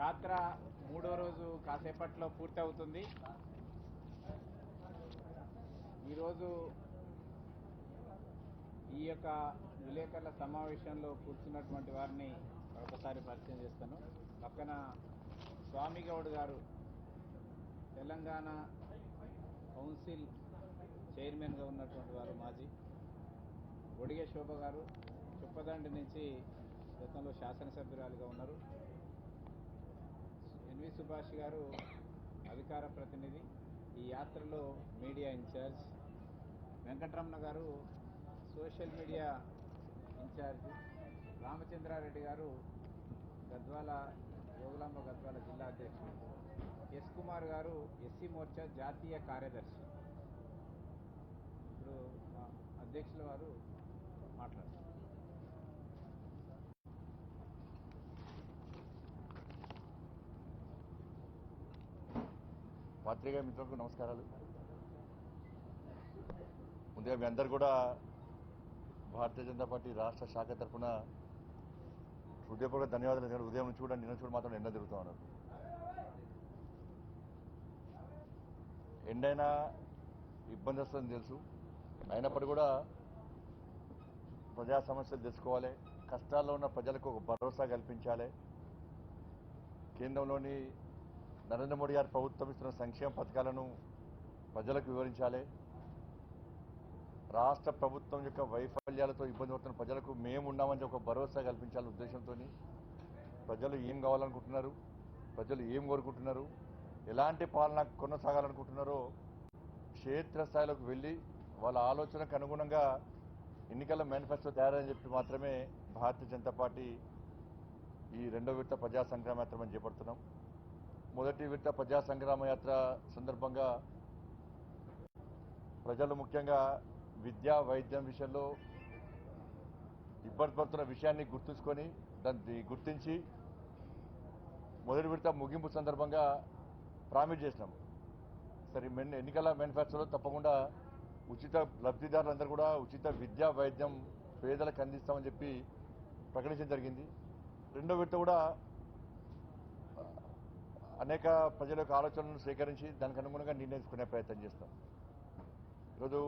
యాత్ర మూడో రోజు కాసేపట్లో పూర్తి అవుతుంది. ఈరోజు ఈ యొక్క విలేకరుల సమావేశంలో కూర్చున్నటువంటి వారిని ఒకసారి పరిచయం చేస్తాను. పక్కన స్వామి గౌడ్ గారు తెలంగాణ కౌన్సిల్ చైర్మన్గా ఉన్నటువంటి వారు, మాజీ. ఒడిగే శోభ గారు చుప్పదండి నుంచి గతంలో శాసనసభ్యురాలుగా ఉన్నారు. ఎన్వి సుభాష్ గారు అధికార ప్రతినిధి, ఈ యాత్రలో మీడియా ఇన్ఛార్జ్. వెంకటరమణ గారు సోషల్ మీడియా ఇన్ఛార్జ్. రామచంద్రారెడ్డి గారు గద్వాల జోగులాంబ గద్వాల జిల్లా అధ్యక్షులు. ఎస్ కుమార్ గారు ఎస్సీ మోర్చా జాతీయ కార్యదర్శి. ఇప్పుడు అధ్యక్షుల వారు మాట్లాడుతున్నారు. పాత్రికేయ మిత్రులకు నమస్కారాలు. ముందుగా మీ అందరు కూడా భారతీయ జనతా పార్టీ రాష్ట్ర శాఖ తరఫున హృదయపూర్వక ధన్యవాదాలు. ఉదయం నుంచి కూడా నిన్న చూడ మాత్రం ఎండ తిరుగుతూ ఉన్నారు. ఎండైనా ఇబ్బంది వస్తుందని తెలుసు, అయినప్పటికీ కూడా ప్రజా సమస్యలు తెలుసుకోవాలి, కష్టాల్లో ఉన్న ప్రజలకు ఒక భరోసా కల్పించాలి. కేంద్రంలోని నరేంద్ర మోడీ గారి ప్రభుత్వం ఇస్తున్న సంక్షేమ పథకాలను ప్రజలకు వివరించాలి. రాష్ట్ర ప్రభుత్వం యొక్క వైఫల్యాలతో ఇబ్బంది పడుతున్న ప్రజలకు మేమున్నామని ఒక భరోసా కల్పించాలనే ఉద్దేశంతో ప్రజలు ఏం కావాలనుకుంటున్నారు, ప్రజలు ఏం కోరుకుంటున్నారు, ఎలాంటి పాలన కొనసాగాలనుకుంటున్నారో క్షేత్రస్థాయిలోకి వెళ్ళి వాళ్ళ ఆలోచనకు అనుగుణంగా ఎన్నికల మేనిఫెస్టో తయారని చెప్పి మాత్రమే భారతీయ జనతా పార్టీ ఈ రెండో విడత ప్రజా సంగ్రామ యాత్రను చేపడుతున్నాం. మొదటి విడత ప్రజా సంగ్రామ యాత్ర సందర్భంగా ప్రజలు ముఖ్యంగా విద్యా వైద్యం విషయంలో ఇబ్బంది పడుతున్న విషయాన్ని గుర్తుంచుకొని దాన్ని గుర్తించి మొదటి విడత ముగింపు సందర్భంగా ప్రామిస్ చేసినాం. సరే, ఎన్నికల మేనిఫెస్టోలో తప్పకుండా ఉచిత లబ్ధిదారులందరూ కూడా ఉచిత విద్యా వైద్యం పేదలకు అందిస్తామని చెప్పి ప్రకటించడం జరిగింది. రెండో విడత కూడా అనేక ప్రజల యొక్క ఆలోచనలను సేకరించి దానికి అనుగుణంగా నిర్ణయించుకునే ప్రయత్నం చేస్తాం. ఈరోజు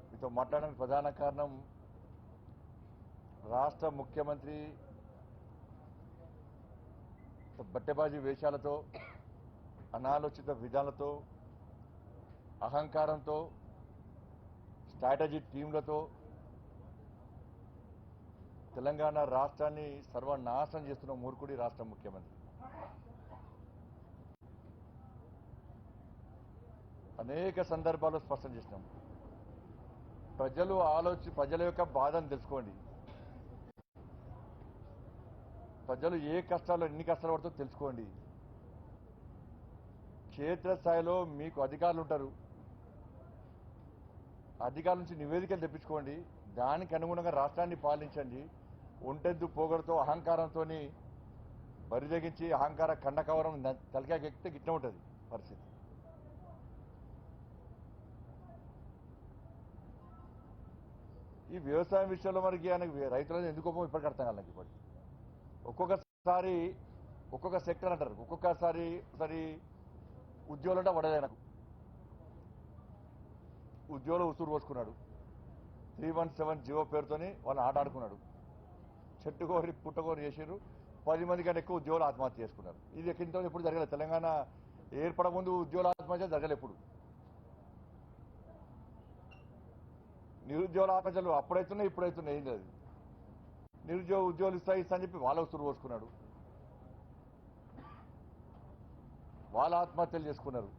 మీతో మాట్లాడడానికి ప్రధాన కారణం రాష్ట్ర ముఖ్యమంత్రి బట్టెబాజీ వేషాలతో, అనాలోచిత విధానాలతో, అహంకారంతో, స్ట్రాటజీ టీంలతో తెలంగాణ రాష్ట్రాన్ని సర్వనాశనం చేస్తున్న మూర్ఖుడి రాష్ట్ర ముఖ్యమంత్రి. అనేక సందర్భాల్లో స్పష్టం చేసినాం. ప్రజల యొక్క బాధను తెలుసుకోండి. ప్రజలు ఏ కష్టాలు, ఎన్ని కష్టాలు పడుతుందో తెలుసుకోండి. క్షేత్రస్థాయిలో మీకు అధికారులు ఉంటారు, అధికారుల నుంచి నివేదికలు తెప్పించుకోండి. దానికి అనుగుణంగా రాష్ట్రాన్ని పాలించండి. ఒంటెద్దు పోగడతో, అహంకారంతో బరిదగించి అహంకార కండకవరం తలకాయకెక్కితే గిట్ట ఉంటుంది పరిస్థితి. ఈ వ్యవసాయం విషయంలో మనకి రైతులను ఎందుకు ఇప్పటికి అర్థం కాదు. ఇప్పటికి ఒక్కొక్క సెక్టర్ అంటారు, ఒక్కొక్కసారి ఉద్యోగులు అంటే వడలే. నాకు ఉద్యోగులు ఉసురు పోసుకున్నాడు. 317 జియో పేరుతోని వాళ్ళని ఆట ఆడుకున్నాడు. చెట్టుకోరి పుట్టకోరి చేసారు. 10 మంది కంటే ఎక్కువ ఉద్యోగులు ఆత్మహత్య చేసుకున్నారు. ఇది ఎప్పుడు జరగలేదు. తెలంగాణ ఏర్పడ ముందు ఉద్యోగుల ఆత్మహత్య జరగలేదు. ఎప్పుడు నిరుద్యోగుల ఆత్మహత్యలు అప్పుడైతున్నాయి, ఇప్పుడైతున్నాయి. ఏం లేదు. ఉద్యోగులు ఇస్తా అని చెప్పి వాళ్ళ ఉసురు పోసుకున్నాడు. వాళ్ళ ఆత్మహత్యలు చేసుకున్నారు.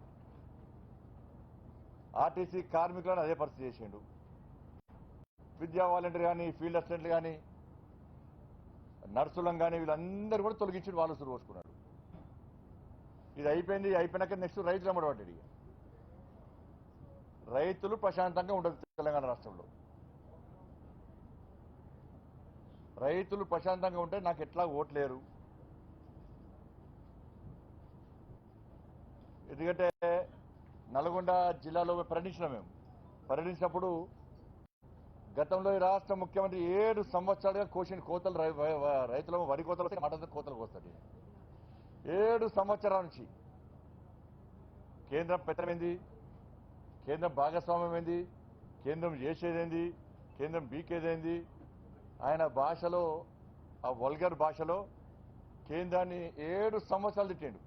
ఆర్టీసీ కార్మికులను అదే పరిస్థితి చేసిండు. విద్యా వాలంటీర్ కానీ, ఫీల్డ్ అసిస్టెంట్లు కానీ, నర్సులను కానీ వీళ్ళందరూ కూడా తొలగించి వాళ్ళు ఉసురు పోసుకున్నాడు. ఇది అయిపోయినాక నెక్స్ట్ రైతులు అమ్మడబడ్డాడు. ఇక రైతులు ప్రశాంతంగా ఉండదు. తెలంగాణ రాష్ట్రంలో రైతులు ప్రశాంతంగా ఉంటే నాకు ఎట్లా ఓట్లేరు. ఎందుకంటే నల్గొండ జిల్లాలో మేము పర్యటించినప్పుడు గతంలో ఈ రాష్ట్ర ముఖ్యమంత్రి 7 సంవత్సరాలుగా కోసిన కోతలు రైతుల వరి కోతలు మాటలతో కోతలు కోస్తాడు. 7 సంవత్సరాల నుంచి కేంద్రం పెత్తనమైంది, కేంద్రం భాగస్వామ్యం ఏంది, కేంద్రం చేసేదేంది, కేంద్రం బీకేదేంది, ఆయన భాషలో ఆ వల్గర్ భాషలో కేంద్రాన్ని 7 సంవత్సరాలు తిట్టిండు.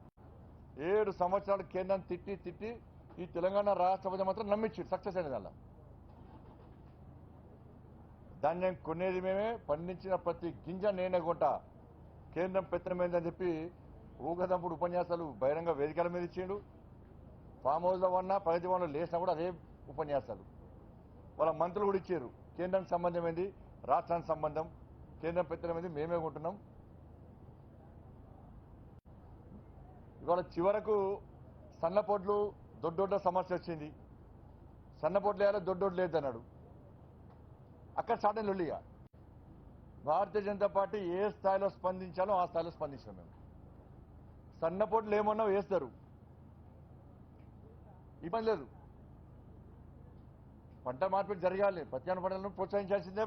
7 సంవత్సరాలు కేంద్రాన్ని తిట్టి తిట్టి ఈ తెలంగాణ రాష్ట్ర ప్రజలు మాత్రం నమ్మించాడు, సక్సెస్ అయినది అలా. ధాన్యం కొనేది మేమే, పండించిన ప్రతి గింజ నేనే కొంటా, కేంద్రం పెత్తనమైందని చెప్పి ఊగదంపుడు ఉపన్యాసాలు బహిరంగ వేదికల మీద ఇచ్చిండు. ఫామ్ హౌస్లో ఉన్నా ప్రగతి భవన్లో లేచినా కూడా అదే ఉపన్యాసాలు. వాళ్ళ మంత్రులు కూడా ఇచ్చారు, కేంద్రానికి సంబంధం ఏంది, రాష్ట్రానికి సంబంధం, కేంద్రం పెత్తనమైంది మేమే కొంటున్నాం. ఇవాళ చివరకు సన్నపోట్లు దొడ్డోడ్ల సమస్య వచ్చింది, సన్నపోట్లు వేయాలి దొడ్డోడ్లు లేదన్నాడు. అక్కడ స్టార్ట్ అయిన లొల్లిగా భారతీయ జనతా పార్టీ ఏ స్థాయిలో స్పందించాలో ఆ స్థాయిలో స్పందించాం మేము. సన్నపోట్లు ఏమన్నా వేస్తారు, ఇబ్బంది లేదు, పంట మార్పిడి జరగాలి, ప్రత్యామ్నాయ పంటలను ప్రోత్సహించాల్సిందే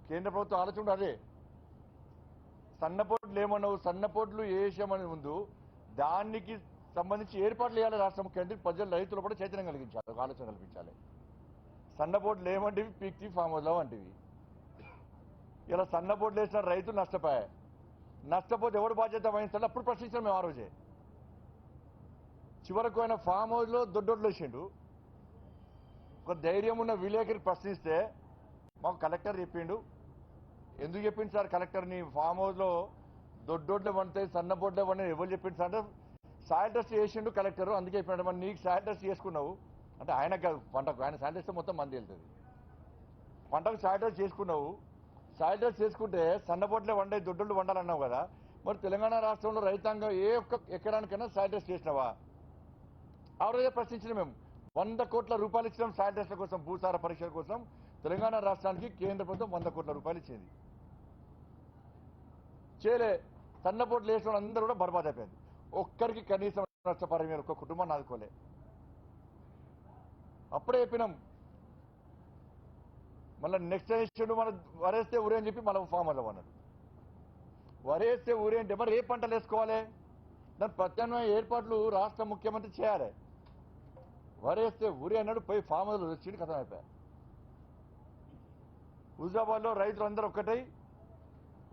కేంద్ర ప్రభుత్వం ఆలోచన అదే. సన్నపోట్లు ఏమన్నావు, సన్నపోట్లు వేసామని ముందు దానికి సంబంధించి ఏర్పాట్లు చేయాలి రాష్ట్ర ముఖ్యమంత్రి, ప్రజలు రైతులు కూడా చైతన్యం కలిగించాలి, ఒక ఆలోచన కల్పించాలి. సన్నపోట్లు ఏమంటివి పీక్తి ఫామ్ హౌస్లో వంటివి. ఇలా సన్నపోట్లు వేసిన రైతులు నష్టపోయాయి, నష్టపోతే ఎవడు బాధ్యత వహిస్తాడు అప్పుడు ప్రశ్నించాం మేము ఆ రోజే. చివరకు ఆయన ఫామ్ హౌస్లో దొడ్డోడ్లు వేసిండు. ఒక ధైర్యం ఉన్న విలేకరి ప్రశ్నిస్తే మాకు కలెక్టర్ చెప్పిండు. ఎందుకు చెప్పింది సార్ కలెక్టర్ని, ఫామ్ హౌస్లో దొడ్డోడ్లే వంటాయి సన్నపోట్లే వంటాయి ఎవరు చెప్పింది సార్ అంటే సాయిల్ టెస్ట్ చేసిండు కలెక్టర్, అందుకే చెప్పినాడు. మరి నీకు సాయిల్ టెస్ట్ చేసుకున్నావు అంటే ఆయన కాదు పంటకు, ఆయన సాయిల్ టెస్ట్ మొత్తం మంది వెళ్తుంది. పంటకు సాయిల్ టెస్ట్ చేసుకున్నావు, సాయిల్ టెస్ట్ చేసుకుంటే సన్నపోట్లే వండాయి దొడ్డోళ్ళు వండాలన్నావు కదా, మరి తెలంగాణ రాష్ట్రంలో రైతాంగం ఏ ఒక్క ఎక్కడానికైనా సాయిల్ టెస్ట్ చేసినావా? ఆ రోజే ప్రశ్నించిన మేము. 100 కోట్ల రూపాయలు ఇచ్చినాం సాయిల్ టెస్ట్ల కోసం, భూసార పరీక్షల కోసం. తెలంగాణ రాష్ట్రానికి కేంద్ర ప్రభుత్వం 100 కోట్ల రూపాయలు ఇచ్చింది, చేయలే. సన్నపోట్లు వేసిన అందరూ కూడా బర్బాద్ అయిపోయింది. ఒక్కరికి కనీసం నష్టపరిహారం ఒక్క కుటుంబాన్ని ఆదుకోలే. అప్పుడే చెప్పినాం. మళ్ళీ నెక్స్ట్ ఇష్యూ మన వరేస్తే ఊరే అని చెప్పి మళ్ళీ ఫామ్ హౌస్లో అన్నాడు. వరేస్తే ఊరే అంటే మరి ఏ పంటలు వేసుకోవాలి, దాని ప్రత్యామ్నాయ ఏర్పాట్లు రాష్ట్ర ముఖ్యమంత్రి చేయాలి. వరేస్తే ఊరే అన్నాడు, పోయి ఫామ్ హౌస్లో వచ్చింది, కథం అయిపోయాయి. హుజాబాద్లో రైతులందరూ ఒక్కటై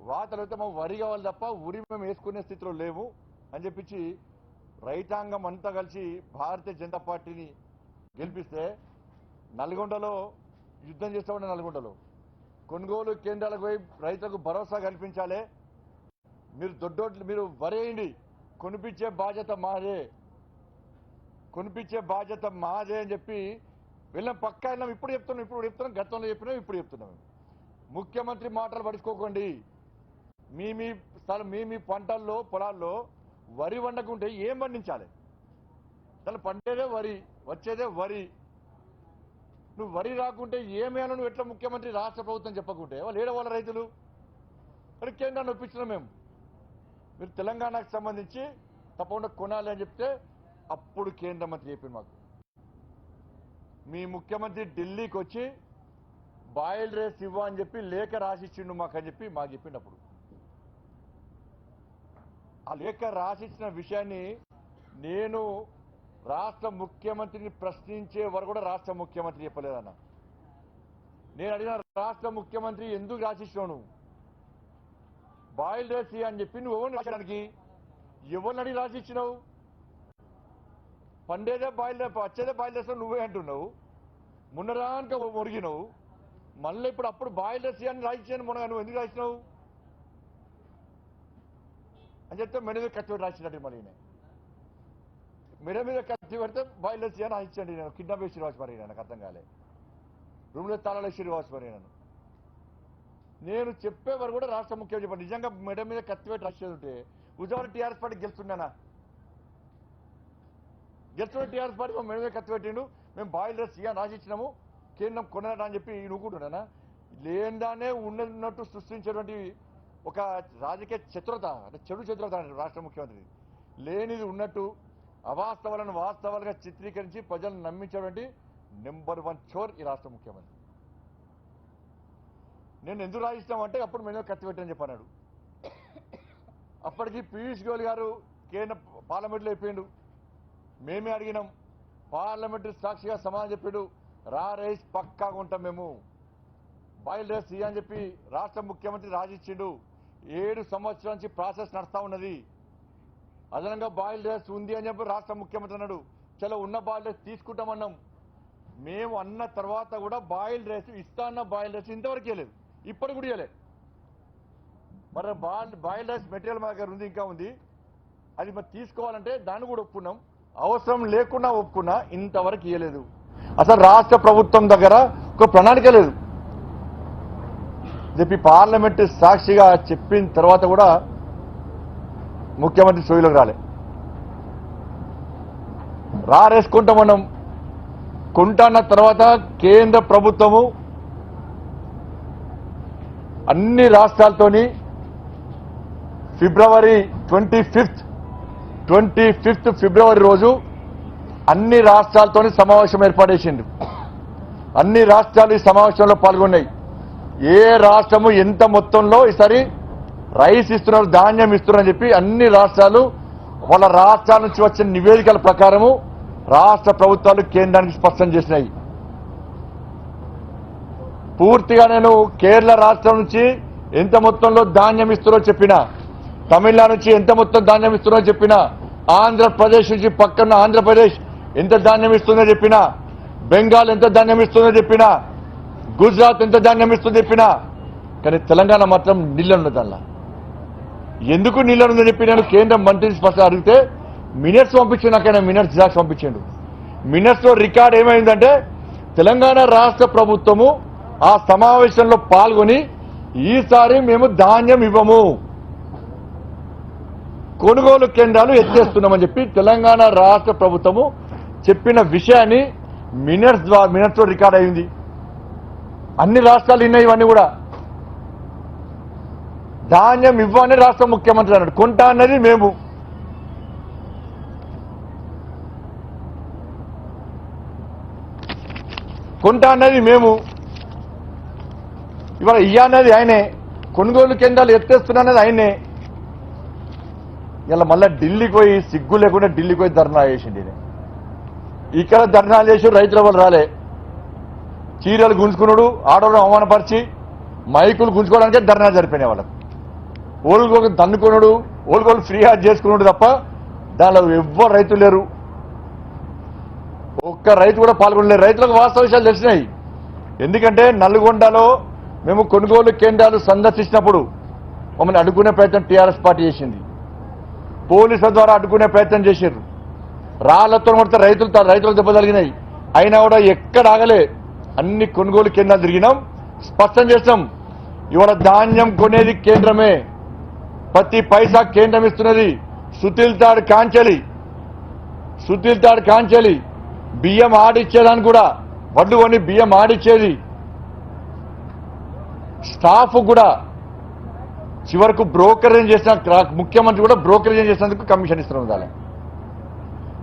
వాతలైతే మాకు వరి కావాలి తప్ప ఉరి మేము వేసుకునే స్థితిలో లేవు అని చెప్పించి రైతాంగం అంతా కలిసి భారతీయ జనతా పార్టీని గెలిపిస్తే నల్గొండలో యుద్ధం చేస్తామని, నల్గొండలో కొనుగోలు కేంద్రాలకు పోయి రైతులకు భరోసా కల్పించాలి. మీరు దొడ్డోట్లు మీరు వరేయండి, కొనిపించే బాధ్యత మాదే, కొనిపించే బాధ్యత మాదే అని చెప్పి వెళ్ళాం. పక్కా వెళ్ళాం. ఇప్పుడు చెప్తున్నాం, గతంలో చెప్పినాం, ఇప్పుడు చెప్తున్నాం. ముఖ్యమంత్రి మాటలు పడుచుకోకండి. మీ పంటల్లో పొలాల్లో వరి వండకుంటే ఏం పండించాలి? దాని పండేదే వరి, వచ్చేదే వరి. నువ్వు వరి రాకుంటే ఏమేనా నువ్వు ఎట్లా ముఖ్యమంత్రి రాష్ట్ర ప్రభుత్వం చెప్పకుంటే వాళ్ళు ఏడవాళ్ళ రైతులు? మరి కేంద్రాన్ని ఒప్పించినాం మేము, మీరు తెలంగాణకు సంబంధించి తప్పకుండా కొనాలి అని చెప్తే అప్పుడు కేంద్ర మంత్రి చెప్పింది మాకు, మీ ముఖ్యమంత్రి ఢిల్లీకి వచ్చి బాయిల్ రైస్ ఇవ్వ అని చెప్పి లేఖ రాసిచ్చిండు మాకు అని చెప్పి మాకు చెప్పిండు. అప్పుడు ఆ లేఖ రాసిచ్చిన విషయాన్ని నేను రాష్ట్ర ముఖ్యమంత్రిని ప్రశ్నించే వరకు కూడా రాష్ట్ర ముఖ్యమంత్రి చెప్పలేదన్న. నేను అడిగిన రాష్ట్ర ముఖ్యమంత్రి ఎందుకు రాసిచ్చినావు నువ్వు బాయిల్ రైస్ అని చెప్పి, నువ్వు ఎవరిని రాసడానికి ఎవరిని అడిగి రాసిచ్చినావు? పండేదే బాయిల్ రైస్, వచ్చేదే బాయిల్ రైస్ నువ్వే అంటున్నావు. మున్నరానికి మురిగినావు, మళ్ళీ ఇప్పుడు అప్పుడు బాయిల్ రైస్ అని రాసిచ్చాను మొన్న, నువ్వు ఎందుకు రాసినావు అని చెప్తే మెడ మీద కత్తి పెట్టి రాసినట్టు. మళ్ళీ మెడ మీద కత్తి పెడితే బాయిల్ రైస్ అని రాసిచ్చండి. నేను కిడ్నాప్ చేసి రాసి మరి నాకు అర్థం కాలే, రూమ్లో తాళాలు వేసి రాసి మరి నేను చెప్పే వరకు కూడా రాష్ట్ర ముఖ్యమంత్రి చెప్పాను. నిజంగా మెడ మీద కత్తి పెట్టి రాసేది ఉంటే ఉజావరి టీఆర్ఎస్ పార్టీ గెలుస్తున్నానా? గెలుస్తున్న టీఆర్ఎస్ పార్టీ మెడ మీద కత్తి పెట్టిండు, మేము బాయిల్ రైస్ అని రాసిచ్చినాము, కేంద్రం కొనడా అని చెప్పి నూకుంటున్నానా? లేదానే ఉన్నట్టు సృష్టించేటువంటి ఒక రాజకీయ చతురత, అంటే చెడు చతురత రాష్ట్ర ముఖ్యమంత్రి. లేనిది ఉన్నట్టు అవాస్తవాలను వాస్తవాలుగా చిత్రీకరించి ప్రజలను నమ్మించేటువంటి నెంబర్ 1 చోర్ ఈ రాష్ట్ర ముఖ్యమంత్రి. నేను ఎందుకు రాయిస్తామంటే అప్పుడు మేము కత్తి పెట్టని చెప్పన్నాడు. అప్పటికి పీయూష్ గోయల్ గారు కేంద్ర పార్లమెంట్లో చెప్పిండు, మేమే అడిగినాం, పార్లమెంటరీ సాక్షిగా సమాధానం చెప్పాడు, రైస్ పక్కాగా ఉంటాం మేము, బాయిల్ రైస్ అని చెప్పి రాష్ట్ర ముఖ్యమంత్రి రాసిచ్చిండు. 7 సంవత్సరాల నుంచి ప్రాసెస్ నడుస్తూ ఉన్నది. అదనంగా బాయిల్ రైస్ ఉంది అని చెప్పి రాష్ట్ర ముఖ్యమంత్రి అన్నాడు. చలో ఉన్న బాయిల్ రైస్ తీసుకుంటామన్నాం. మేము అన్న తర్వాత కూడా బాయిల్ రైస్ ఇస్తా అన్న బాయిల్ రైస్ ఇంతవరకు ఇవ్వలేదు, ఇప్పటికి కూడా ఇవ్వలేదు. మరి బాయిల్ రైస్ మెటీరియల్ మా దగ్గర ఉంది, ఇంకా ఉంది. అది మరి తీసుకోవాలంటే దాన్ని కూడా ఒప్పుకున్నాం, అవసరం లేకుండా ఒప్పుకున్నా, ఇంతవరకు ఇవ్వలేదు. అసలు రాష్ట్ర ప్రభుత్వం దగ్గర ఒక ప్రణాళిక లేదు చెప్పి పార్లమెంటు సాక్షిగా చెప్పిన తర్వాత కూడా ముఖ్యమంత్రి సోయిలోకి రాలే. రారేసుకుంటామన్నాం. కొంటాన్న తర్వాత కేంద్ర ప్రభుత్వము అన్ని రాష్ట్రాలతోని ఫిబ్రవరి 25th ఫిబ్రవరి రోజు అన్ని రాష్ట్రాలతోని సమావేశం ఏర్పాటేసింది. అన్ని రాష్ట్రాలు ఈ సమావేశంలో పాల్గొన్నాయి. ఏ రాష్ట్రము ఎంత మొత్తంలో ఈసారి రైస్ ఇస్తున్నారు, ధాన్యం ఇస్తున్నారని చెప్పి అన్ని రాష్ట్రాలు వాళ్ళ రాష్ట్రాల నుంచి వచ్చిన నివేదికల ప్రకారము రాష్ట్ర ప్రభుత్వాలు కేంద్రానికి స్పష్టం చేసినాయి. పూర్తిగా నేను కేరళ రాష్ట్రం నుంచి ఎంత మొత్తంలో ధాన్యం ఇస్తున్నారో చెప్పినా, తమిళనాడు నుంచి ఎంత మొత్తం ధాన్యం ఇస్తున్నారో చెప్పినా, ఆంధ్రప్రదేశ్ నుంచి పక్కన ఆంధ్రప్రదేశ్ ఎంత ధాన్యం ఇస్తుందో చెప్పినా, బెంగాల్ ఎంత ధాన్యం ఇస్తుందో చెప్పినా, గుజరాత్ ఎంత ధాన్యం ఇస్తుందో చెప్పినా, కానీ తెలంగాణ మాత్రం నీళ్ళను దానిలో. ఎందుకు నీళ్ళను చెప్పి నేను కేంద్ర మంత్రిని స్పష్టంగా అడిగితే మినిట్స్ పంపించిండు. నాకైనా మినిట్స్ జిరాక్స్ పంపించిండు. మినిట్స్ లో రికార్డ్ ఏమైందంటే తెలంగాణ రాష్ట్ర ప్రభుత్వము ఆ సమావేశంలో పాల్గొని ఈసారి మేము ధాన్యం ఇవ్వము, కొనుగోలు కేంద్రాలు ఎత్తేస్తున్నామని చెప్పి తెలంగాణ రాష్ట్ర ప్రభుత్వము చెప్పిన విషయాన్ని మినిట్స్ లో రికార్డ్ అయింది. అన్ని రాష్ట్రాలు ఉన్నాయి. ఇవన్నీ కూడా ధాన్యం ఇవ్వని రాష్ట్ర ముఖ్యమంత్రి అన్నాడు. కొంటా అన్నది మేము. కొంటా అన్నది మేము. ఇవాళ ఇయ్యన్నది ఆయనే, కొనుగోలు కేంద్రాలు ఎత్తేస్తున్నది ఆయనే. ఇలా మళ్ళా ఢిల్లీకి పోయి సిగ్గు లేకుండా ఢిల్లీకి పోయి ధర్నా చేసిండి. ఇక్కడ ధర్నాలు చేసి రైతుల వాళ్ళు రాలే. చీరలు గుంజుకున్నాడు, ఆడవాళ్ళు అవమానపరిచి మైకులు గుంజుకోవడానికే ధర్నా జరిపినాయి వాళ్ళకు. ఓలుగోలు తన్నుకున్నాడు, ఓలుగోలు ఫ్రీ హాజ్ చేసుకున్నాడు తప్ప దానిలో ఎవ్వరు రైతులు లేరు. ఒక్క రైతు కూడా పాల్గొనలేరు. రైతులకు వాస్తవ విషయాలు తెలిసినాయి. ఎందుకంటే నల్గొండలో మేము కొనుగోలు కేంద్రాలు సందర్శించినప్పుడు మమ్మల్ని అడ్డుకునే ప్రయత్నం టీఆర్ఎస్ పార్టీ చేసింది. పోలీసుల ద్వారా అడ్డుకునే ప్రయత్నం చేశారు. రాళ్లతో కొడితే రైతులకు దెబ్బ తగిలినాయి. అయినా కూడా ఎక్కడ ఆగలే. అన్ని కొనుగోలు కేంద్రాలు తిరిగినాం, స్పష్టం చేస్తాం. ఇవాళ ధాన్యం కొనేది కేంద్రమే, ప్రతి పైసా కేంద్రం ఇస్తున్నది. సుతిల్తాడు కాంచెలి బియ్యం ఆడిచ్చేదాన్ని కూడా, వడ్లు కొని బియ్యం ఆడిచ్చేది. స్టాఫ్ కూడా చివరకు బ్రోకరేజ్ చేసిన ముఖ్యమంత్రి కూడా బ్రోకరేజ్ చేసినందుకు కమిషన్ ఇస్తున్నారు. దాని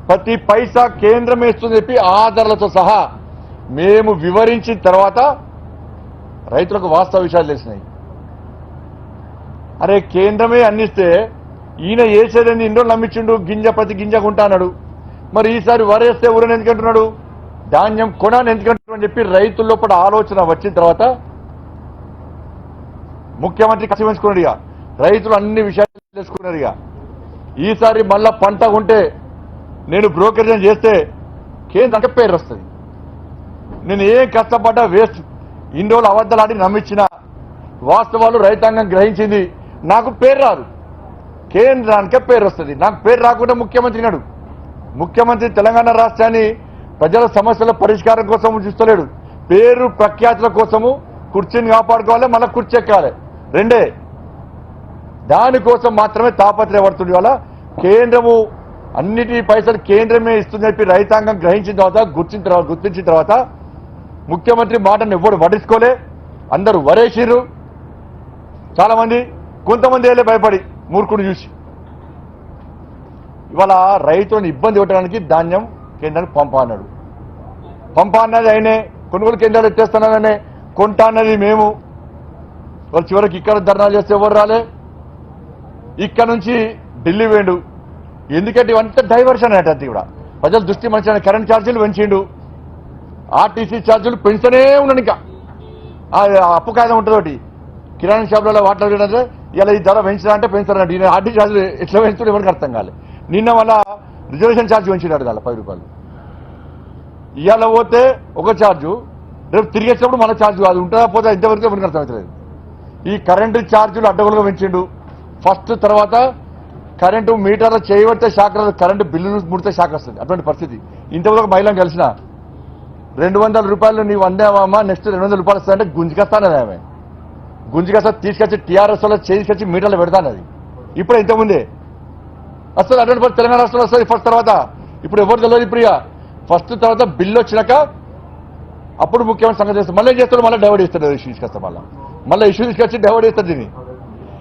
ప్రతి పైసా కేంద్రమే ఇస్తుందని చెప్పి ఆధారాలతో సహా మేము వివరించిన తర్వాత రైతులకు వాస్తవ విషయాలు తెలిసినాయి. అరే కేంద్రమే అందిస్తే ఈయన వేసేదని ఇన్ని రోజులు నమ్మించిండు, గింజ ప్రతి గింజ కొంటా అన్నాడు. మరి ఈసారి వరేస్తే ఊరని ఎందుకంటున్నాడు, ధాన్యం కొనాలని ఎందుకంటున్నాడు అని చెప్పి రైతుల లోపల ఆలోచన వచ్చిన తర్వాత ముఖ్యమంత్రి కసి పెంచుకున్నాడు. ఇక రైతులు అన్ని విషయాలు తెలుసుకున్నారు. ఇక ఈసారి మళ్ళా పంట కొంటే నేను బ్రోకరేజ్ చేస్తే కేంద్రం పేరు వస్తుంది. నేను ఏం కష్టపడ్డా వేస్ట్. ఇన్ని రోజులు అబద్ధాలు నమ్మించిన వాస్తవాలు రైతాంగం గ్రహించింది. నాకు పేరు రాదు, కేంద్రానికే పేరు వస్తుంది. నాకు పేరు రాకుండా ముఖ్యమంత్రి నాడు. ముఖ్యమంత్రి తెలంగాణ రాష్ట్రాన్ని ప్రజల సమస్యల పరిష్కారం కోసం చూస్తలేడు. పేరు ప్రఖ్యాతుల కోసము కుర్చీని కాపాడుకోవాలి, మళ్ళీ కుర్చీ ఎక్కాలి, రెండే. దానికోసం మాత్రమే తాపత్రయపడుతుంది. వల్ల కేంద్రము అన్నిటి పైసలు కేంద్రమే ఇస్తుందని చెప్పి రైతాంగం గ్రహించిన తర్వాత గుర్తించిన తర్వాత ముఖ్యమంత్రి మాటను ఎవ్వరు పట్టించుకోలే. అందరూ వరేసిర్రు. చాలా మంది, కొంతమంది వెళ్ళే భయపడి మూర్ఖుని చూసి. ఇవాళ రైతులను ఇబ్బంది పెట్టడానికి ధాన్యం కేంద్రానికి పంపా అన్నాడు. పంపా అన్నది ఆయనే, కొనుగోలు కేంద్రాలు ఎత్తేస్తున్నాననే, కొంటా అన్నది మేము. వాళ్ళు చివరికి ఇక్కడ ధర్నాలు చేస్తే ఎవరు రాలే. ఇక్కడ నుంచి ఢిల్లీ వేండు. ఎందుకంటే ఇవంతా డైవర్షన్ అంటే కూడా ప్రజల దృష్టి మంచి కరెంట్ ఛార్జీలు పెంచిండు, ఆర్టీసీ ఛార్జీలు పెంచుతూనే ఉన్నాడు. ఇంకా అప్పు కాయదం ఉంటుంది ఒకటి కిరాణా షాపులలో వాటర్ ఇలా ఈ ధర పెంచినా అంటే పెంచారంటే ఈయన ఆర్టీసీ ఛార్జీలు ఎట్లా పెంచుతుంటే ఎవరికి అర్థం కాలేదు. నిన్న వల్ల రిజర్వేషన్ ఛార్జ్ పెంచినాడు దాని 10 రూపాయలు. ఇవాళ పోతే ఒక ఛార్జు, రేపు తిరిగి వచ్చినప్పుడు మన ఛార్జ్ కాదు ఉంటుందా పోతే ఇంతవరకు ఎవరికి అర్థమవుతలేదు. ఈ కరెంటు ఛార్జీలు అడ్డగోలుగా పెంచిండు. ఫస్ట్ తర్వాత కరెంటు మీటర్లో చేయబడితే షాక్ రాదు, కరెంటు బిల్లులు ముడితే షాక్ వస్తుంది. అటువంటి పరిస్థితి. ఇంతవరకు ఒక మహిళను కలిసిన 200 రూపాయలు నీవు అందామా నెక్స్ట్ 200 రూపాయలు వస్తాయంటే గుంజుకొస్తానది ఆమె. గుంజుకొస్తా తీసుకొచ్చి టీఆర్ఎస్ లో తీసుకొచ్చి మీటర్లో పెడతానది. ఇప్పుడు ఇంతకుముందే వస్తుంది అటువంటి పరిస్థితి తెలంగాణ రాష్ట్రంలో వస్తుంది. ఫస్ట్ తర్వాత ఇప్పుడు ఎవరు తెలియదు. ఇప్పుడు ఫస్ట్ తర్వాత బిల్లు వచ్చినాక అప్పుడు ముఖ్యమైన సంగతి చేస్తారు. మళ్ళీ ఏం చేస్తాడు, మళ్ళీ డైవర్ట్ చేస్తాడు. ఇష్యూ తీసుకొస్తా మళ్ళీ ఇష్యూ తీసుకొచ్చి డైవర్ట్ చేస్తాడు దీన్ని.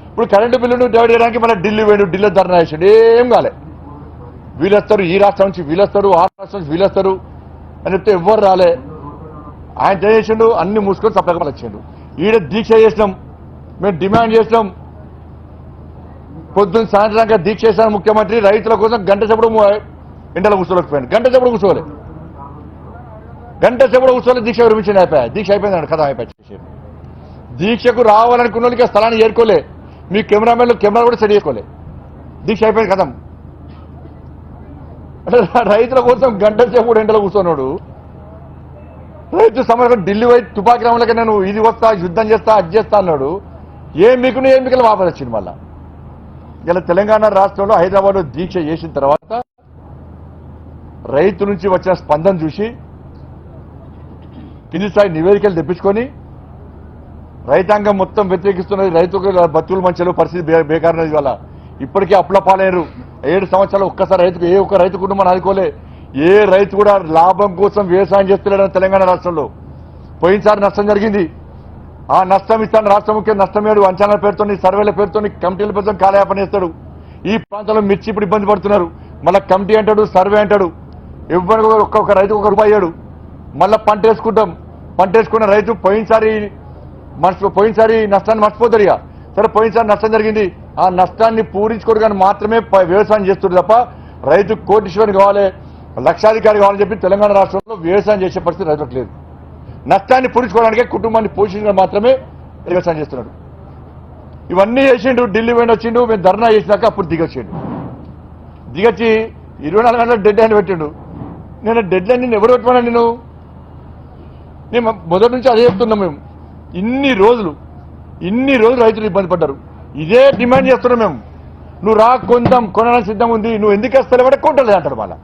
ఇప్పుడు కరెంటు బిల్లును డైవర్ట్ చేయడానికి మళ్ళీ ఢిల్లీ వేడు, ఢిల్లీ ధర్నా చేసాడు. ఏం కాలే. వీళ్ళొస్తారు, ఈ రాష్ట్రం నుంచి వీళ్ళొస్తారు, ఆ రాష్ట్రం నుంచి వీళ్ళొస్తారు అని చెప్తే ఎవ్వరు రాలే. ఆయన చేసిండు, అన్ని మూసుకొని సప్లగా వచ్చిండు. ఈడ దీక్ష చేసినాం, మేము డిమాండ్ చేసినాం. పొద్దున్న సాయంత్రంగా దీక్ష చేశాను ముఖ్యమంత్రి. రైతుల కోసం గంట సేపడు ఎండలో కూర్చోలేకపోయాను. గంట సేపడు కూర్చోలే, గంట సేపడు కూర్చోలే. దీక్ష విరమించింది, అయిపోయాయి. దీక్ష అయిపోయింది కదా, అయిపోయి దీక్షకు రావాలనుకున్న వాళ్ళకి స్థలాన్ని చేరుకోలే. మీ కెమెరామెన్లు కెమెరా కూడా సెట్ చేసుకోలే. దీక్ష అయిపోయింది కదా. రైతుల కోసం గంట సేపు ఎండలో కూర్చున్నాడు. రైతు సమస్య ఢిల్లీ పోయి తుపాకీ రాములకి నేను ఇది వస్తా, యుద్ధం చేస్తా, అది చేస్తా అన్నాడు. ఏం మీకు వాపసు వచ్చింది. మళ్ళా ఇలా తెలంగాణ రాష్ట్రంలో హైదరాబాద్లో దీక్ష చేసిన తర్వాత రైతు నుంచి వచ్చిన స్పందన చూసి కింది స్థాయి నివేదికలు తెప్పించుకొని రైతాంగం మొత్తం వ్యతిరేకిస్తున్నది. రైతుకు బతుకులు మంచిలో పరిస్థితి బేకారన్నది. వల్ల ఇప్పటికీ అప్పుల పాలయ్యారు. 7 సంవత్సరాలు ఒక్కసారి రైతుకు ఏ ఒక్క రైతు కుటుంబాన్ని ఆదుకోలే. ఏ రైతు కూడా లాభం కోసం వ్యవసాయం చేస్తున్నాడని తెలంగాణ రాష్ట్రంలో పోయినసారి నష్టం జరిగింది. ఆ నష్టం ఇస్తాను రాష్ట్ర ముఖ్యమంత్రి నష్టం ఏడు అంచనాల పేరుతో, సర్వేల పేరుతో, కమిటీల పేరుతో కాలయాపన చేస్తాడు. ఈ ప్రాంతంలో మిర్చి ఇప్పుడు ఇబ్బంది పడుతున్నారు. మళ్ళీ కమిటీ అంటాడు, సర్వే అంటాడు. ఎవరికి ఒక్కొక్క రైతుకు ₹1 అయ్యాడు. మళ్ళీ పంట వేసుకుంటాం. పంట వేసుకున్న రైతు పోయినసారి నష్టాన్ని మర్చిపోతారు. ఇక సరే పోయినసారి నష్టం జరిగింది, ఆ నష్టాన్ని పూరించుకోడు కానీ మాత్రమే వ్యవసాయం చేస్తుంది తప్ప రైతు కోటీశ్వరుని కావాలి, లక్షాధికారి కావాలని చెప్పి తెలంగాణ రాష్ట్రంలో వ్యవసాయం చేసే పరిస్థితి రైతులకు లేదు. నష్టాన్ని పూరించుకోవడానికే కుటుంబాన్ని పోషించడం మాత్రమే వ్యవసాయం చేస్తున్నాడు. ఇవన్నీ చేసిండు. ఢిల్లీ పోయిన వచ్చిండు. మేము ధర్నా చేసినాక అప్పుడు దిగొచ్చిండు. దిగొచ్చి 24 గంటల డెడ్ లైన్ పెట్టిండు. నేను డెడ్ లైన్ నిన్ను ఎవరు పెట్టమన్నా? నేను మొదటి నుంచి అదే చెప్తున్నాం. మేము ఇన్ని రోజులు రైతులు ఇబ్బంది పడ్డారు. ఇదే డిమాండ్ చేస్తున్నాం మేము. నువ్వు రా, కొందాం, కొనడానికి సిద్ధంగా ఉంది, నువ్వు ఎందుకు వస్తావు అంటే కొంటలేదు అంటాడు. మళ్ళా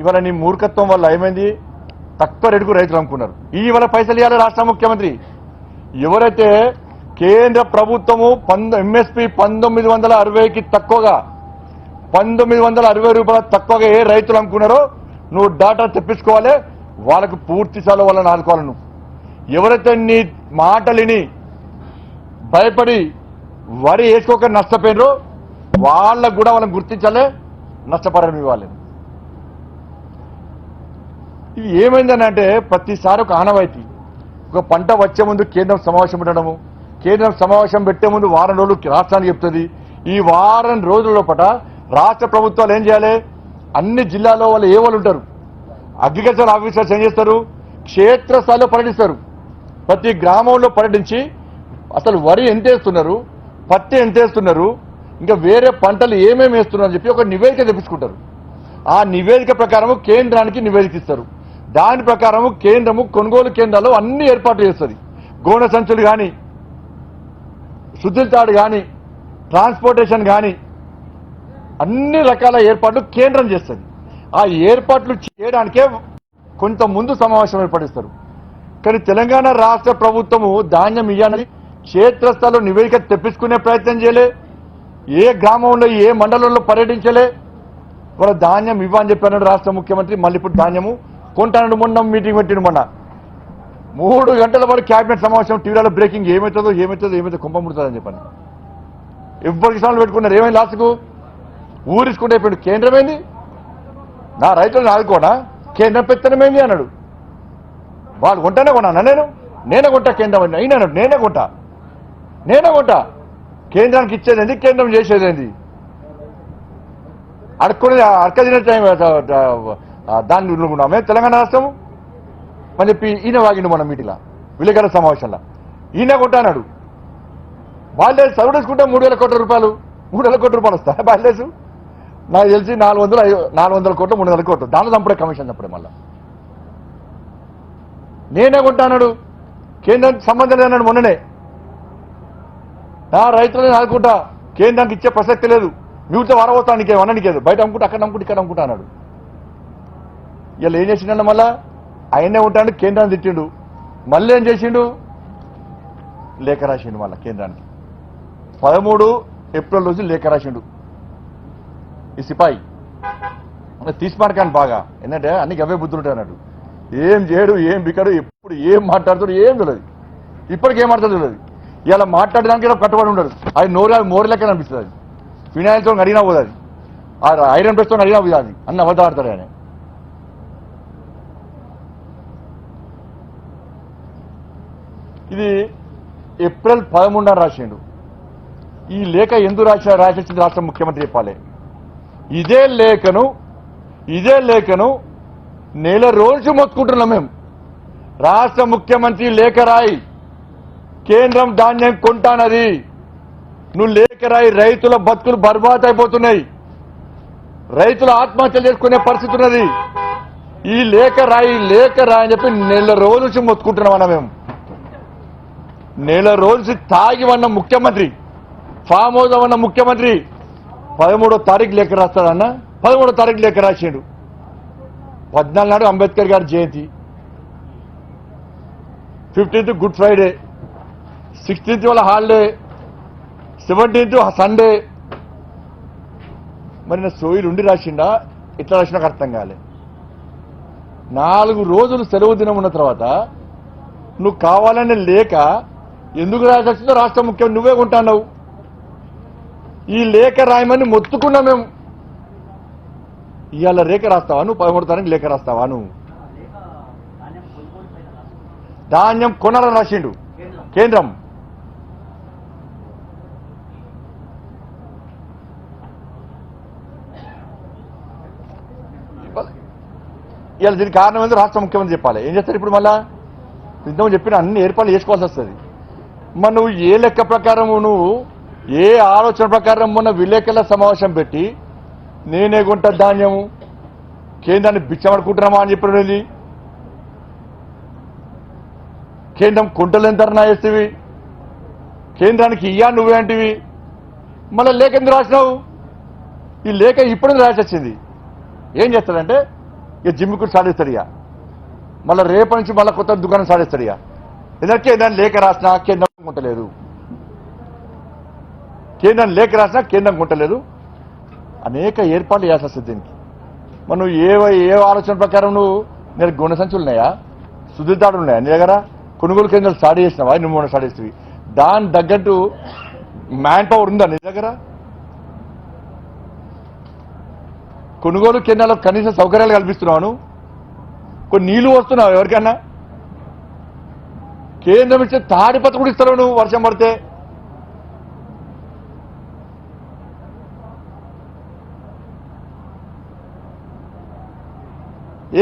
ఇవాళ నీ మూర్ఖత్వం వల్ల ఏమైంది, తక్కువ రేటుకు రైతులు అమ్ముకున్నారు. ఇవాళ పైసలు ఇవ్వాలి రాష్ట్ర ముఖ్యమంత్రి. ఎవరైతే కేంద్ర ప్రభుత్వము ఎంఎస్పీ 1960కి తక్కువగా, 1960 రూపాయలు తక్కువగా ఏ రైతులు అమ్ముకున్నారో నువ్వు డాటా తెప్పించుకోవాలి. వాళ్ళకు పూర్తి స్థాయిలో వాళ్ళని ఆదుకోవాలి. నువ్వు ఎవరైతే నీ మాటలిని భయపడి వరి వేసుకోక నష్టపోయినరో వాళ్ళకు కూడా వాళ్ళని గుర్తించాలి, నష్టపరిహారం ఇవ్వాలి. ఇది ఏమైందని అంటే ప్రతిసారి ఒక ఆనవాయితీ. ఒక పంట వచ్చే ముందు కేంద్రం సమావేశం పెట్టడము, కేంద్రం సమావేశం పెట్టే ముందు వారం రోజులు రాష్ట్రానికి చెప్తుంది. ఈ వారం రోజుల లోపల రాష్ట్ర ప్రభుత్వాలు ఏం చేయాలి, అన్ని జిల్లాల్లో వాళ్ళు ఏ వాళ్ళు ఉంటారు, అగ్రికల్చర్ ఆఫీసర్స్ ఏం చేస్తారు, క్షేత్రస్థాయిలో పర్యటిస్తారు. ప్రతి గ్రామంలో పర్యటించి అసలు వరి ఎంత వేస్తున్నారు, పత్తి ఎంత వేస్తున్నారు, ఇంకా వేరే పంటలు ఏమేమి వేస్తున్నారు అని చెప్పి ఒక నివేదిక తెప్పించుకుంటారు. ఆ నివేదిక ప్రకారం కేంద్రానికి నివేదిక ఇస్తారు. దాని ప్రకారం కేంద్రము కొనుగోలు కేంద్రాల్లో అన్ని ఏర్పాట్లు చేస్తుంది. గోనె సంచులు కానీ, శుద్ధుల తాడు కానీ, ట్రాన్స్పోర్టేషన్ కానీ అన్ని రకాల ఏర్పాట్లు కేంద్రం చేస్తుంది. ఆ ఏర్పాట్లు చేయడానికే కొంత ముందు సమావేశం ఏర్పడిస్తారు. కానీ తెలంగాణ రాష్ట్ర ప్రభుత్వము ధాన్యం ఇవ్వాలని క్షేత్రస్థాయిలో నివేదిక తెప్పించుకునే ప్రయత్నం చేయలే. ఏ గ్రామంలో ఏ మండలంలో పర్యటించలే. వాళ్ళ ధాన్యం ఇవ్వని చెప్పాడు రాష్ట్ర ముఖ్యమంత్రి. మళ్ళీ ఇప్పుడు ధాన్యము కొంటాను. మొన్న మీటింగ్ పెట్టిండు. మొన్న 3 గంటల పాటు క్యాబినెట్ సమావేశం, టీవీలో బ్రేకింగ్ ఏమవుతుందో కుంభ ముడుతుందని చెప్పాను. ఎవరికి సార్లు పెట్టుకున్నారు. ఏమైంది లాస్ట్కు ఊరించుకుంటే అయిపోయాడు. కేంద్రం ఏంది, నా రైతులను ఆదుకోనా, కేంద్రం పెత్తనమేంది అన్నాడు. వాళ్ళు కొంటానే కొన్నా, నేనే కొంటా, కేంద్రం అయినాడు నేనే కొంటా. కేంద్రానికి ఇచ్చేదేంది, కేంద్రం చేసేదేంది? అడుక్కునేది అడకదిన టైం దాన్ని ఉన్నామే తెలంగాణ రాష్ట్రం అని చెప్పి ఈయన వాగిండు మన మీటింగ్లో విలేకరుల సమావేశంలో. ఈయన కొట్టాడు బాల్డేస్ సర్వీసుకుంటే 3,000 కోట్ల రూపాయలు 3,000 కోట్ల రూపాయలు వస్తాయి బాల్డేసు. నాకు తెలిసి 400 కోట్లు 300 కోట్లు దాంట్లో చంపడే కమిషన్ చంపడే. మళ్ళా నేనే కొంటాడు కేంద్రం సంబంధం లేదన్నాడు మొన్ననే. రైతులని ఆదుకుంటా కేంద్రానికి ఇచ్చే ప్రసక్తి లేదు, మిగతా వారవస్తానికి అననికేదు, బయట అమ్ముకుంటా అక్కడ అమ్ముకుంటే ఇక్కడ అమ్ముకుంటా అన్నాడు. ఇలా ఏం చేసిండ మళ్ళా ఆయనే ఉంటాడు, కేంద్రాన్ని తిట్టిండు. మళ్ళీ ఏం చేసిండు, లేఖ రాసిండు మళ్ళా కేంద్రానికి. 13 ఏప్రిల్ రోజు లేఖ రాసిండు ఈ సిపాయి. తీసుమాడకాని బాగా ఏంటంటే అన్ని గవే బుద్ధులుంటాయి అన్నాడు. ఏం చేయడు, ఏం బికడు, ఎప్పుడు ఏం మాట్లాడుతాడు ఏం తెలియదు, ఇప్పటికేం మాట్లాడుతూ తెలియదు. ఇలా మాట్లాడడానికి కట్టుబడి ఉండదు. అది మోరి లెక్క అనిపిస్తుంది. అది ఫినాయిల్తో అడిగినా పోదు, అది ఐరన్ ప్రెస్తో అడిగినా పోదు, అది అన్ని అబద్ధాలు ఆడతాడు ఆయన. ఇది ఏప్రిల్ 13 రాసిండు. ఈ లేఖ ఎందుకు రాసేసింది రాష్ట్ర ముఖ్యమంత్రి చెప్పాలి. ఇదే లేఖను నెల రోజు మొత్తుకుంటున్నాం మేము. రాష్ట్ర ముఖ్యమంత్రి లేఖ రాయి, కేంద్రం ధాన్యం కొంటానది, నువ్వు లేఖ రాయి, రైతుల బతుకులు బర్బాద్ అయిపోతున్నాయి, రైతులు ఆత్మహత్యలు చేసుకునే పరిస్థితి ఉన్నది, ఈ లేఖ రాయి అని చెప్పి నెల రోజు నుంచి మొత్తుకుంటున్నాం అన్న మేము. నెల రోజు తాగి ఉన్న ముఖ్యమంత్రి, ఫామ్ హౌస్ ఉన్న ముఖ్యమంత్రి 13వ తారీఖు లేఖ రాస్తాడన్న. 13వ తారీఖు లేఖ రాసిండు. 14 నాడు అంబేద్కర్ గారి జయంతి, 15th గుడ్ ఫ్రైడే, 16th వాళ్ళ హాలిడే, 17th సండే. మరి నా సోయిలు ఉండి రాసిండా ఇట్లా రాసినా నాకు అర్థం కాలే. 4 రోజులు సెలవు దినం ఉన్న తర్వాత నువ్వు కావాలనే లేక ఎందుకు రాసిందో రాష్ట్ర ముఖ్యమంత్రి నువ్వే కొంటున్నావు. ఈ లేఖ రాయమని మొత్తుకున్నా మేము. ఇవాళ లేఖ రాస్తావా నువ్వు? 13వ తారీఖు లేఖ రాస్తావా నువ్వు? ధాన్యం కొనాలని రాసిండు కేంద్రం. ఇవాళ దీనికి కారణం ఏందో రాష్ట్ర ముఖ్యమంత్రి చెప్పాలి. ఏం చేస్తారు ఇప్పుడు? మళ్ళా ఇంతకు చెప్పిన అన్ని ఏర్పాట్లు చేసుకోవాల్సి వస్తుంది. మరి నువ్వు ఏ లెక్క ప్రకారం, నువ్వు ఏ ఆలోచన ప్రకారం మొన్న విలేకరుల సమావేశం పెట్టి నేనే కొంట ధాన్యము, కేంద్రాన్ని బిచ్చమడుకుంటున్నామా అని చెప్పినది. కేంద్రం కుంటలు ధర్నా చేస్తేవి, కేంద్రానికి ఇయ్యా నువ్వే అంటివి. మళ్ళీ లేఖ ఎందుకు రాసినావు? ఈ లేఖ ఇప్పుడు రాసి వచ్చింది. ఏం చేస్తాడంటే ఇక జిమ్మికుడు సాధిస్తాడు. ఇక మళ్ళీ రేపటి నుంచి మళ్ళీ కొత్త దుకాణం సాధిస్తాడు. ఇక ఎందుకంటే కేంద్రాన్ని లేఖ రాసినా కేంద్రం కొంటలేదు, కేంద్రం లేఖ రాసినా కేంద్రం కొంటలేదు. అనేక ఏర్పాట్లు చేయాల్సి వస్తుంది దీనికి. మరి నువ్వు ఏ ఆలోచన ప్రకారం నువ్వు నేను గుణ సంచులు ఉన్నాయా, సుధీర్దాడులు ఉన్నాయా నీ దగ్గర? కొనుగోలు కేంద్రాలు స్టార్ట్ చేసినావా? నువ్వు మొన్న స్టార్ట్ చేసినవి. దాని తగ్గట్టు మ్యాన్ పవర్ ఉందా నీ దగ్గర? కొనుగోలు కేంద్రాలకు కనీస సౌకర్యాలు కల్పిస్తున్నావు. కొన్ని నీళ్లు వస్తున్నావు ఎవరికన్నా? కేంద్రం ఇచ్చే తాడిపత్ర కూడా ఇస్తున్నావు నువ్వు వర్షం పడితే.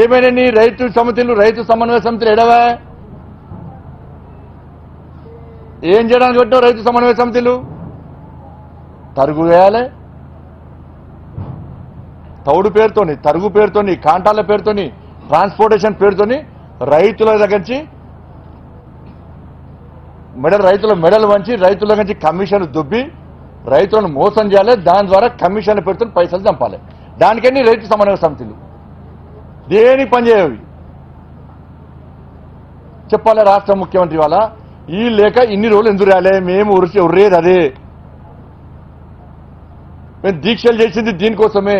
ఏమైనా నీ రైతు సమన్వయ సమితిలు ఎడవా? ఏం చేయడానికి పెట్టావు రైతు సమన్వయ సమితిలు? తరుగు వేయాలి, తౌడు పేరుతోని, తరుగు పేరుతోని, కాంటాల పేరుతోని, ట్రాన్స్పోర్టేషన్ పేరుతోని రైతుల దగ్గర నుంచి రైతుల మెడలు వంచి రైతుల దగ్గర నుంచి కమిషన్లు దుబ్బి రైతులను మోసం చేయాలి. దాని ద్వారా కమిషన్ల పేరుతో పైసలు చంపాలి. దానికని రైతు సమన్వయ సమితిలు దేని పనిచేయవి చెప్పాలి. రాష్ట్ర ముఖ్యమంత్రి వాళ్ళ ఈ లేఖ ఇన్ని రోజులు ఎందుకు రాలే? మేము ఉర్రేది అదే, మేము దీక్షలు చేసింది దీనికోసమే.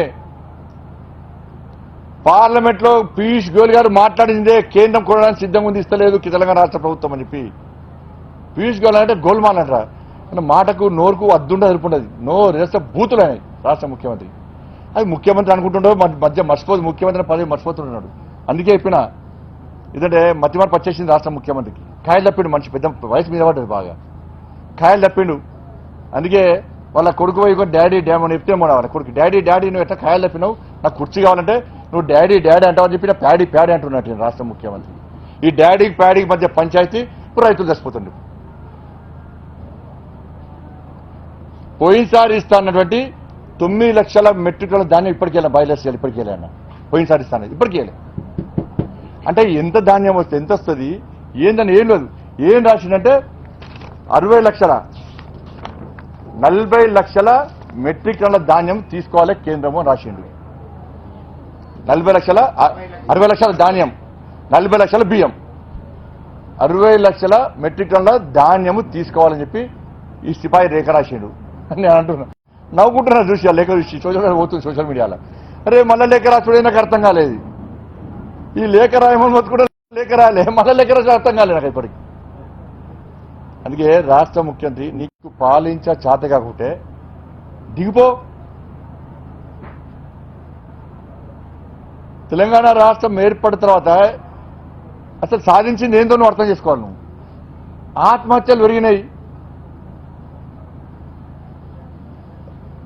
పార్లమెంట్ లో పీయూష్ గోయల్ గారు మాట్లాడిందే కేంద్రం కొనడానికి సిద్ధంగా ఉంది, ఇస్తలేదు తెలంగాణ రాష్ట్ర ప్రభుత్వం అని చెప్పి. పీయూష్ గోయల్ అంటే గోల్మాల్ అంటారా? మాటకు నోరుకు అద్దుండ సరిపడదు. నోరు వేస్తే బూతులు అయినాయి రాష్ట్ర ముఖ్యమంత్రి. అది ముఖ్యమంత్రి అనుకుంటుండో మధ్య మర్చిపోదు, ముఖ్యమంత్రి పదవి మర్చిపోతున్నాడు. అందుకే చెప్పిన ఇదంటే మధ్యమార్పు వచ్చేసింది రాష్ట్ర ముఖ్యమంత్రికి. కాయలు తప్పిండు, మనిషి పెద్ద వయసు మీద పడ్డది, బాగా కాయలు తప్పిండు. అందుకే వాళ్ళ కొడుకు పోయి డాడీ డ్యామ్ అని చెప్తే మన కొడుకు డాడీ నువ్వు ఎట్లా ఖాయాలు తప్పినావు, నాకు కుర్చీ కావాలంటే నువ్వు డాడీ అంటావని చెప్పి ప్యాడీ అంటున్నట్టు రాష్ట్ర ముఖ్యమంత్రి. ఈ డాడీకి ప్యాడీకి మధ్య పంచాయతీ ఇప్పుడు రైతులు చచ్చిపోతుండ్రు. పోయినసారి ఇస్తా అన్నటువంటి 9 లక్షల మెట్రిక్ టన్నుల ధాన్యం ఇప్పటికెళ్ళా బయలుదేరి ఇప్పటికెళ్ళా అన్న. పోయినసారి ఇస్తాను ఇప్పటికెళ్ళి అంటే ఎంత ధాన్యం వస్తుంది, ఎంత వస్తుంది ఏందని ఏం లేదు. ఏం రాసిందంటే 40 లక్షల మెట్రిక్ టన్నుల ధాన్యం తీసుకోవాలి కేంద్రము అని రాసిండు. 60 లక్షల ధాన్యం, 40 లక్షల బియ్యం, 60 లక్షల మెట్రిక్ టన్నుల ధాన్యము తీసుకోవాలని చెప్పి ఈ సిపాయి రేఖ రాసిండు అని నేను అంటున్నా. నవ్వుకుంటున్నా చూసి ఆ లేఖ చూసి పోతుంది సోషల్ మీడియాలో. అరే మళ్ళీ లేఖ రాసుడే నాకు అర్థం కాలేదు. ఈ లేఖ రాయమని కూడా లేఖ రాయలే, మళ్ళీ లేఖ రాసి అర్థం కాలేదు నాకు ఇప్పటికి. అందుకే రాష్ట్ర ముఖ్యమంత్రి నీకు పాలించా చేత కాకుంటే దిగిపో. తెలంగాణ రాష్ట్రం ఏర్పడిన తర్వాత అసలు సాధించింది ఏందో నువ్వు అర్థం చేసుకోవాలి. నువ్వు ఆత్మహత్యలు పెరిగినాయి.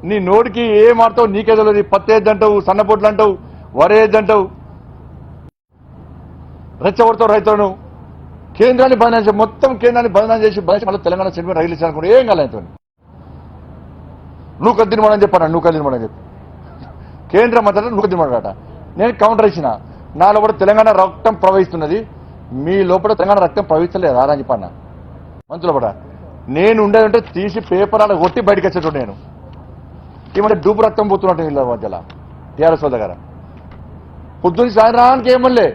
నీ నోటికి ఏం ఆడతావు నీకే తెలియదు. పత్తి వేద్దంటావు, సన్నపోట్లు అంటావు, వరి వేద్దంటావు, రెచ్చగొడతావు రైతులను. కేంద్రాన్ని బదనాం చేసి మొత్తం కేంద్రాన్ని బదనాం చేసి మళ్ళీ తెలంగాణ చెందిన రైలు ఇచ్చానుకుంటే ఏం కాలేదు. నువ్వు కద్దినమని చెప్పాను, నువ్వు కద్దినమని చెప్పి కేంద్రం మాత్రం నువ్వు కద్దినమాట. నేను కౌంటర్ ఇచ్చిన, నా లోపల తెలంగాణ రక్తం ప్రవహిస్తున్నది, మీ లోపల తెలంగాణ రక్తం ప్రవహిస్తలేదు అని చెప్పాను. మంత్రుల పడ నేను ఉండేదంటే తీసి పేపర్ అలా కొట్టి బయటకు వచ్చేటోడు. నేను ఏమంటే డూపు రక్తం పోతున్నట్టు వీళ్ళ మధ్యలో టీఆర్ఎస్ దగ్గర పొద్దున్న సాయంత్రానికి ఏమల్లే.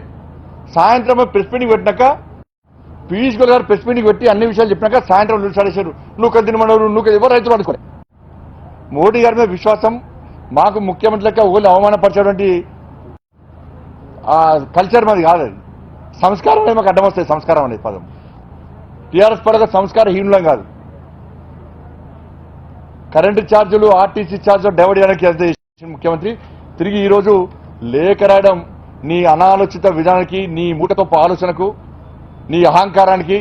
సాయంత్రం ప్రెస్ మీటింగ్ పెట్టినాక పీయూష్ గోయల్ గారు ప్రెస్ మీటింగ్ పెట్టి అన్ని విషయాలు చెప్పినాక సాయంత్రం నిలిచాడేశారు. నువ్వు కద్దినమన్నారు, నువ్వు ఎవరు రైతులు అనుకోలే. మోడీ గారి మీద విశ్వాసం మాకు ముఖ్యమంత్రి లెక్క ఓళ్ళు అవమానపరిచేటువంటి కల్చర్ మాది కాదు. అది సంస్కారం అనేది మాకు అడ్డం వస్తుంది. సంస్కారం అనేది పదం టీఆర్ఎస్ పడక సంస్కార హీనులం కాదు. కరెంటు ఛార్జీలు, ఆర్టీసీ ఛార్జీలు డైవర్ట్ చేయడానికి ముఖ్యమంత్రి తిరిగి ఈరోజు లేఖ రాయడం నీ అనాలోచిత విధానానికి, నీ మూటతొప్ప ఆలోచనకు, నీ అహంకారానికి,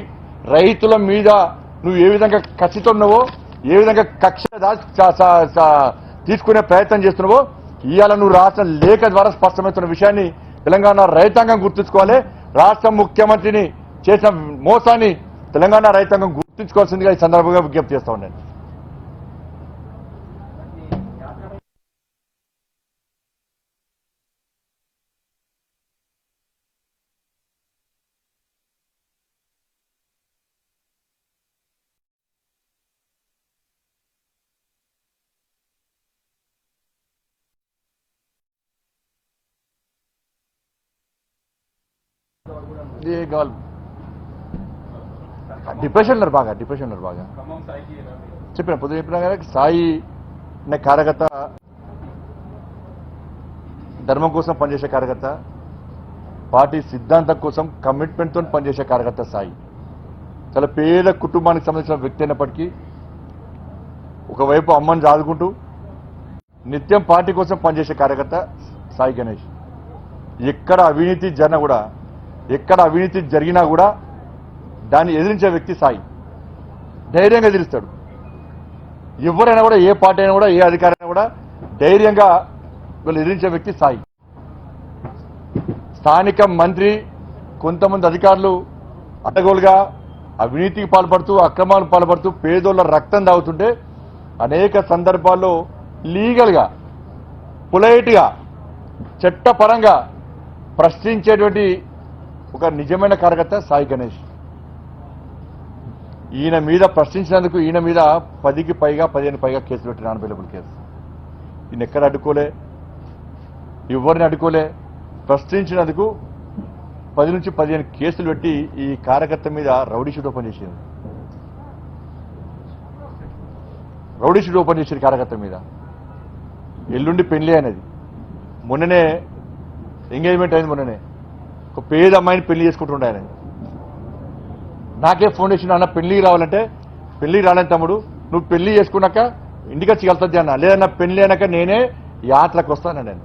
రైతుల మీద నువ్వు ఏ విధంగా కసితున్నావో, ఏ విధంగా కక్ష తీసుకునే ప్రయత్నం చేస్తున్నావో ఇవాళ నువ్వు రాష్ట్ర లేఖ ద్వారా స్పష్టమవుతున్న విషయాన్ని తెలంగాణ రైతాంగం గుర్తుంచుకోవాలి. రాష్ట్ర ముఖ్యమంత్రిని చేసిన మోసాన్ని తెలంగాణ రైతాంగం గుర్తుంచుకోవాల్సిందిగా ఈ సందర్భంగా విజ్ఞప్తి చేస్తా ఉన్నాను. డిప్రెషన్ బాగా చెప్పిన పొద్దు చెప్పినా కదా. సాయి అనే కార్యకర్త, ధర్మం కోసం పనిచేసే కార్యకర్త, పార్టీ సిద్ధాంతం కోసం కమిట్మెంట్తో పనిచేసే కార్యకర్త సాయి. చాలా పేద కుటుంబానికి సంబంధించిన వ్యక్తి అయినప్పటికీ ఒకవైపు అమ్మని చదువుకుంటూ నిత్యం పార్టీ కోసం పనిచేసే కార్యకర్త సాయి గణేష్. ఎక్కడ అవినీతి జరిగినా కూడా దాన్ని ఎదిరించే వ్యక్తి సాయి. ధైర్యంగా ఎదిరిస్తాడు. ఎవరైనా కూడా, ఏ పార్టీ అయినా కూడా, ఏ అధికారి అయినా కూడా ధైర్యంగా వీళ్ళు ఎదిరించే వ్యక్తి సాయి. స్థానిక మంత్రి, కొంతమంది అధికారులు అడ్డగోలుగా అవినీతికి పాల్పడుతూ, అక్రమాలకు పాల్పడుతూ పేదోళ్ల రక్తం తాగుతుంటే అనేక సందర్భాల్లో లీగల్గా, పొలైట్గా, చట్టపరంగా ప్రశ్నించేటువంటి ఒక నిజమైన కార్యకర్త సాయి గణేష్. ఈయన మీద ప్రశ్నించినందుకు ఈయన మీద 10కి పైగా 15 పైగా కేసులు పెట్టి నాన్ అవైలబుల్ కేసు. ఈయన ఎక్కడ అడ్డుకోలే, ఎవరిని అడ్డుకోలే. ప్రశ్నించినందుకు 10 నుంచి 15 కేసులు పెట్టి ఈ కార్యకర్త మీద రౌడీ షీట్ ఓపెన్ చేసింది. కార్యకర్త మీద. ఎల్లుండి పెళ్లి అయినది, మొన్ననే ఎంగేజ్మెంట్ అయింది. మొన్ననే ఒక పేద అమ్మాయిని పెళ్లి చేసుకుంటుండే ఆయన. నాకే ఫోన్ చేసిన, అన్న పెళ్లికి రావాలంటే, పెళ్లికి రాలేని తమ్ముడు, నువ్వు పెళ్లి చేసుకున్నాక ఇంటికి వచ్చి వెళ్తుంది అన్న, లేదన్నా పెళ్లి అయినాక నేనే యాత్రకు వస్తాను. నేను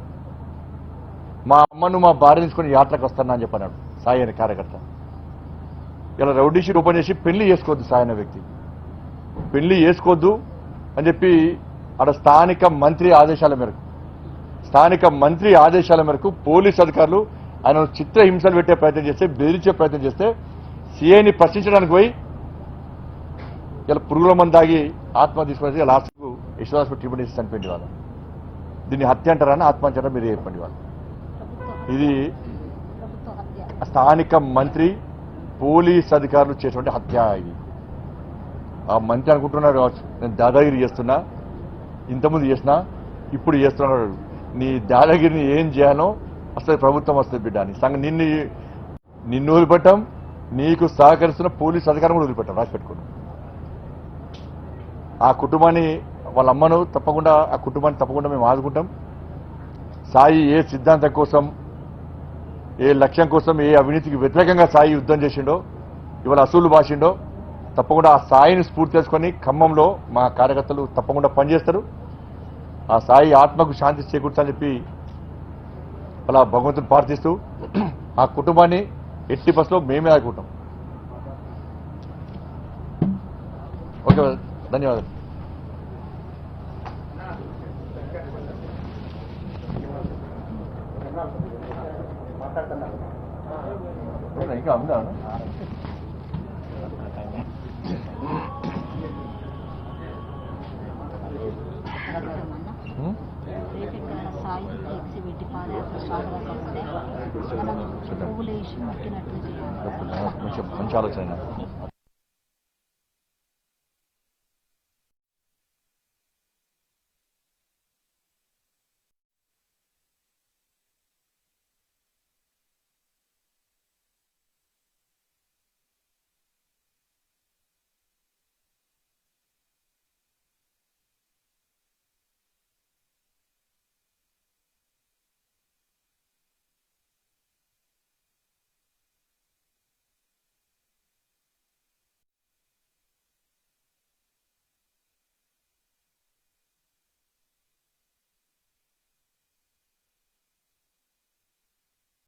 మా అమ్మను మా భార్య తీసుకుని యాత్రకు వస్తాను అని చెప్పన్నాడు సాయి అనే కార్యకర్త. ఇలా రౌడీ షీట్ ఓపెన్ చేసి పెళ్లి చేసుకోవద్దు సాయి అనే వ్యక్తి. పెళ్లి చేసుకోవద్దు, అని చెప్పి అక్కడ స్థానిక మంత్రి ఆదేశాల మేరకు పోలీస్ అధికారులు ఆయన చిత్రహింసలు పెట్టే ప్రయత్నం చేస్తే, బెదిరించే ప్రయత్నం చేస్తే సీఐని ప్రశ్నించడానికి పోయి ఇలా పురుగుల మంది తాగి ఆత్మహత్య తీసుకుని లాస్ట్కు యశ్వదాస్ ట్రిబ్యునల్ చేసి చనిపోయింది వాళ్ళు. దీన్ని హత్య అంటారని ఆత్మహత్య అంటారా మీరే చెప్పండి వాళ్ళు. ఇది స్థానిక మంత్రి పోలీస్ అధికారులు చేసినటువంటి హత్య. ఇది ఆ మంత్రి అనుకుంటున్నారు కావచ్చు నేను దాదాగిరి చేస్తున్నా, ఇంతకుముందు చేసినా, ఇప్పుడు చేస్తున్నాడు. నీ దాదాగిరిని ఏం చేయాలో అసలు ప్రభుత్వం వస్తుంది బిడ్డ అని నిన్ను వదిలిపెట్టాం, నీకు సహకరిస్తున్న పోలీస్ అధికారం కూడా వదిలిపెట్టాం. రాసి పెట్టుకున్నాం. ఆ కుటుంబాన్ని వాళ్ళ అమ్మను తప్పకుండా ఆ కుటుంబాన్ని తప్పకుండా మేము ఆదుకుంటాం. సాయి ఏ సిద్ధాంతం కోసం, ఏ లక్ష్యం కోసం, ఏ అవినీతికి వ్యతిరేకంగా సాయి యుద్ధం చేసిండో, ఇవాళ అసూలు బాసిండో, తప్పకుండా ఆ సాయిని స్ఫూర్తి చేసుకొని ఖమ్మంలో మా కార్యకర్తలు తప్పకుండా పనిచేస్తారు. ఆ సాయి ఆత్మకు శాంతి చేకూర్చాలని చెప్పి అలా భగవంతుని ప్రార్థిస్తూ ఆ కుటుంబాన్ని ఎట్టి బస్సులో మేమే ఆదుకుంటాం. ఓకే, ధన్యవాదాలు. ఇంకా ఉందా? సాయి ఫ్లెక్సీ పెట్టి పాదయాత్ర స్టార్ట్ కాకుండా మనం పువ్వులు వేసి ముట్టినట్లు చేయాలి. మంచి ఆలోచన.